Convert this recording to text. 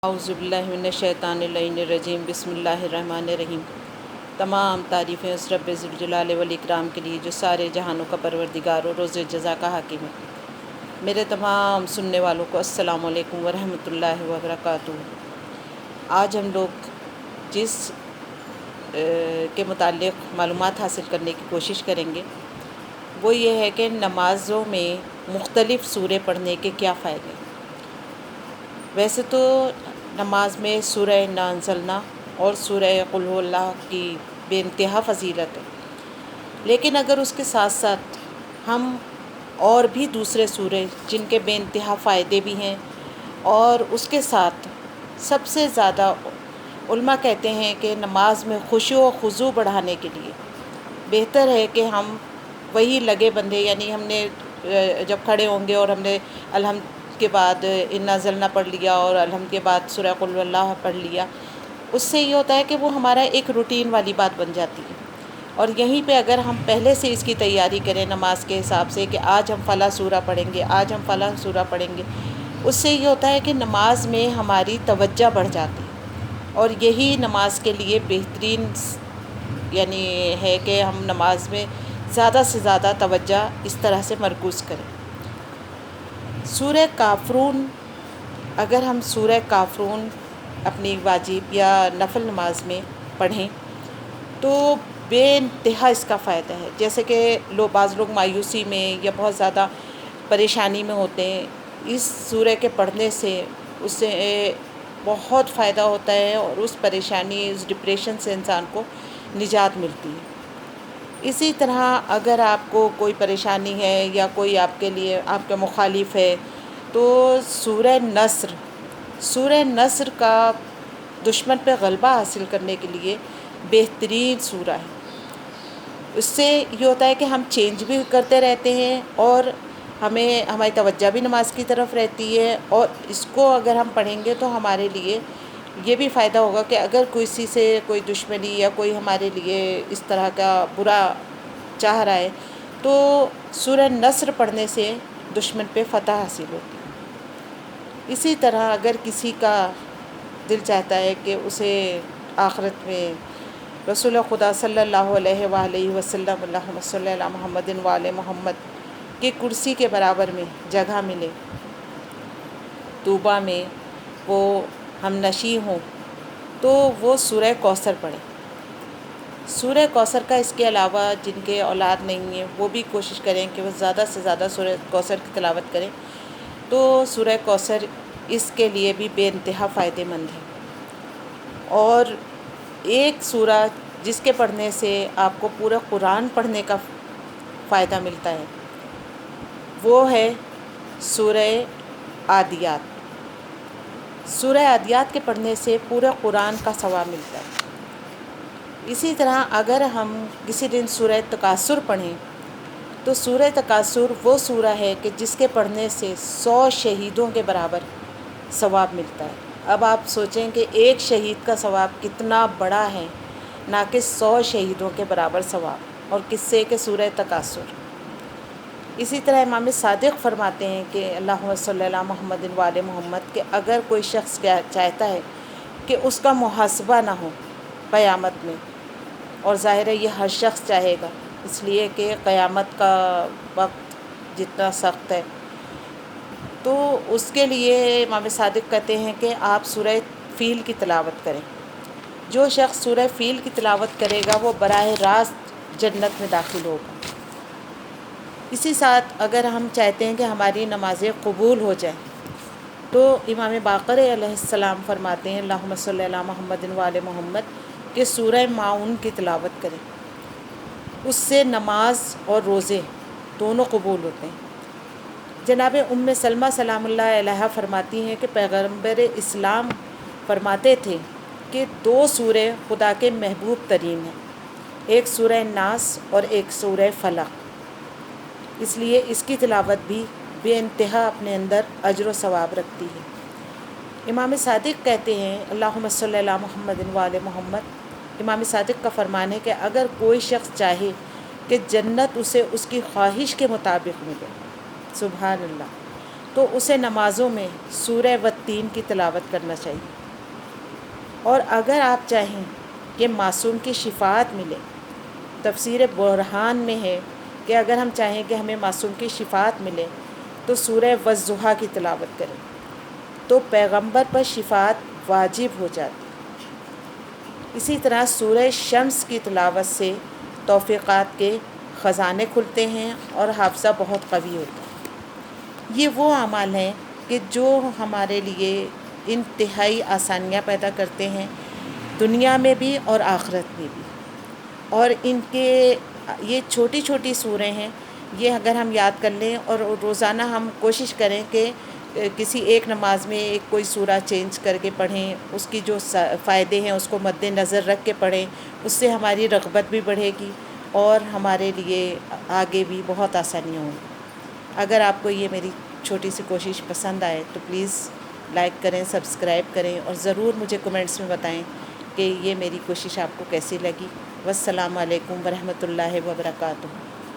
اعوذ باللہ من الشیطان اللعین الرجیم بسم اللہ الرحمن الرحیم۔ تمام تعریفیں اس رب ذوالجلال والاکرام کے لیے جو سارے جہانوں کا پروردگار اور روز جزا کا حاکم ہے۔ میرے تمام سننے والوں کو السلام علیکم ورحمۃ اللہ وبرکاتہ۔ آج ہم لوگ جس کے متعلق معلومات حاصل کرنے کی کوشش کریں گے وہ یہ ہے کہ نمازوں میں مختلف سورے پڑھنے کے کیا فائدے ہیں۔ ویسے تو نماز میں سورہ انا انزلنا اور سورہ قل هو اللہ کی بے انتہا فضیلت ہے، لیکن اگر اس کے ساتھ ساتھ ہم اور بھی دوسرے سورے جن کے بے انتہا فائدے بھی ہیں اور اس کے ساتھ سب سے زیادہ علماء کہتے ہیں کہ نماز میں خشوع و خضوع بڑھانے کے لیے بہتر ہے کہ ہم وہی لگے بندھے، یعنی ہم نے جب کھڑے ہوں گے اور ہم نے الحمد کے بعد انا انزلنا پڑھ لیا اور الحمد کے بعد سورہ قل اللہ پڑھ لیا، اس سے یہ ہوتا ہے کہ وہ ہمارا ایک روٹین والی بات بن جاتی ہے۔ اور یہیں پہ اگر ہم پہلے سے اس کی تیاری کریں نماز کے حساب سے کہ آج ہم فلاں سورہ پڑھیں گے، آج ہم فلاں سورہ پڑھیں گے، اس سے یہ ہوتا ہے کہ نماز میں ہماری توجہ بڑھ جاتی ہے، اور یہی نماز کے لیے بہترین یعنی ہے کہ ہم نماز میں زیادہ سے زیادہ توجہ اس طرح سے مرکوز کریں۔ سورہ کافرون، اگر ہم سورہ کافرون اپنی واجب یا نفل نماز میں پڑھیں تو بے انتہا اس کا فائدہ ہے۔ جیسے کہ بعض لوگ مایوسی میں یا بہت زیادہ پریشانی میں ہوتے ہیں، اس سورہ کے پڑھنے سے اس سے بہت فائدہ ہوتا ہے اور اس پریشانی، اس ڈپریشن سے انسان کو نجات ملتی ہے۔ اسی طرح اگر آپ کو کوئی پریشانی ہے یا کوئی آپ کے لیے آپ کے مخالف ہے تو سورہ نصر کا دشمن پہ غلبہ حاصل کرنے کے لیے بہترین سورہ ہے۔ اس سے یہ ہوتا ہے کہ ہم چینج بھی کرتے رہتے ہیں اور ہماری توجہ بھی نماز کی طرف رہتی ہے، اور اس کو اگر ہم پڑھیں گے تو ہمارے لیے یہ بھی فائدہ ہوگا کہ اگر کسی سے کوئی دشمنی یا کوئی ہمارے لیے اس طرح کا برا چاہ رہا ہے تو سورہ نصر پڑھنے سے دشمن پہ فتح حاصل ہوتی ہے۔ اسی طرح اگر کسی کا دل چاہتا ہے کہ اسے آخرت میں رسول خدا صلی اللہ علیہ وآلہ وسلم اللہم صلی علی محمد وآل محمد کی کرسی کے برابر میں جگہ ملے، طوبہ میں وہ ہم نشیں ہوں، تو وہ سورہ کوثر پڑھیں۔ سورہ کوثر کا اس کے علاوہ جن کے اولاد نہیں ہیں وہ بھی کوشش کریں کہ وہ زیادہ سے زیادہ سورہ کوثر کی تلاوت کریں، تو سورہ کوثر اس کے لیے بھی بے انتہا فائدہ مند ہے۔ اور ایک سورہ جس کے پڑھنے سے آپ کو پورا قرآن پڑھنے کا فائدہ ملتا ہے وہ ہے سورہ عادیات۔ سورہ عادیات کے پڑھنے سے پورے قرآن کا ثواب ملتا ہے۔ اسی طرح اگر ہم کسی دن سورہ تکاثر پڑھیں تو سورہ تکاثر وہ سورہ ہے کہ جس کے پڑھنے سے 100 شہیدوں کے برابر ثواب ملتا ہے۔ اب آپ سوچیں کہ ایک شہید کا ثواب کتنا بڑا ہے، نہ کہ 100 شہیدوں کے برابر ثواب، اور کس سے کہ سورہ تکاثر۔ اسی طرح امام صادق فرماتے ہیں کہ اللہم صلی علی محمد وآل محمد، کہ اگر کوئی شخص چاہتا ہے کہ اس کا محاسبہ نہ ہو قیامت میں، اور ظاہر ہے یہ ہر شخص چاہے گا، اس لیے کہ قیامت کا وقت جتنا سخت ہے، تو اس کے لیے امام صادق کہتے ہیں کہ آپ سورہ فیل کی تلاوت کریں۔ جو شخص سورہ فیل کی تلاوت کرے گا وہ براہ راست جنت میں داخل ہوگا۔ اسی ساتھ اگر ہم چاہتے ہیں کہ ہماری نمازیں قبول ہو جائیں تو امام باقر علیہ السلام فرماتے ہیں اللہم صلی علی محمد وآل محمد کہ سورہ ماعون کی تلاوت کریں، اس سے نماز اور روزے دونوں قبول ہوتے ہیں۔ جناب ام سلمہ سلام اللہ علیہا فرماتی ہیں کہ پیغمبر اسلام فرماتے تھے کہ 2 سورے خدا کے محبوب ترین ہیں، ایک سورہ ناس اور ایک سورہ فلق، اس لیے اس کی تلاوت بھی بے انتہا اپنے اندر اجر و ثواب رکھتی ہے۔ امام صادق کہتے ہیں اللہم صلی علی محمد وآل محمد، امام صادق کا فرمان ہے کہ اگر کوئی شخص چاہے کہ جنت اسے اس کی خواہش کے مطابق ملے، سبحان اللہ، تو اسے نمازوں میں سورہ والتین کی تلاوت کرنا چاہیے۔ اور اگر آپ چاہیں کہ معصوم کی شفاعت ملے، تفسیر برہان میں ہے کہ اگر ہم چاہیں کہ ہمیں معصوم کی شفاعت ملے تو سورہ والضحیٰ کی تلاوت کریں، تو پیغمبر پر شفاعت واجب ہو جاتی۔ اسی طرح سورہ شمس کی تلاوت سے توفیقات کے خزانے کھلتے ہیں اور حافظہ بہت قوی ہوتا ہے۔ یہ وہ اعمال ہیں کہ جو ہمارے لیے انتہائی آسانیاں پیدا کرتے ہیں، دنیا میں بھی اور آخرت میں بھی۔ اور ان کے یہ چھوٹی چھوٹی سوریں ہیں، یہ اگر ہم یاد کر لیں اور روزانہ ہم کوشش کریں کہ کسی ایک نماز میں ایک کوئی سورہ چینج کر کے پڑھیں، اس کی جو فائدے ہیں اس کو مد نظر رکھ کے پڑھیں، اس سے ہماری رغبت بھی بڑھے گی اور ہمارے لیے آگے بھی بہت آسانیاں ہوں گی۔ اگر آپ کو یہ میری چھوٹی سی کوشش پسند آئے تو پلیز لائک کریں، سبسکرائب کریں اور ضرور مجھے کمنٹس میں بتائیں کہ یہ میری کوشش آپ کو کیسی لگی۔ والسلام علیکم ورحمۃ اللہ وبرکاتہ۔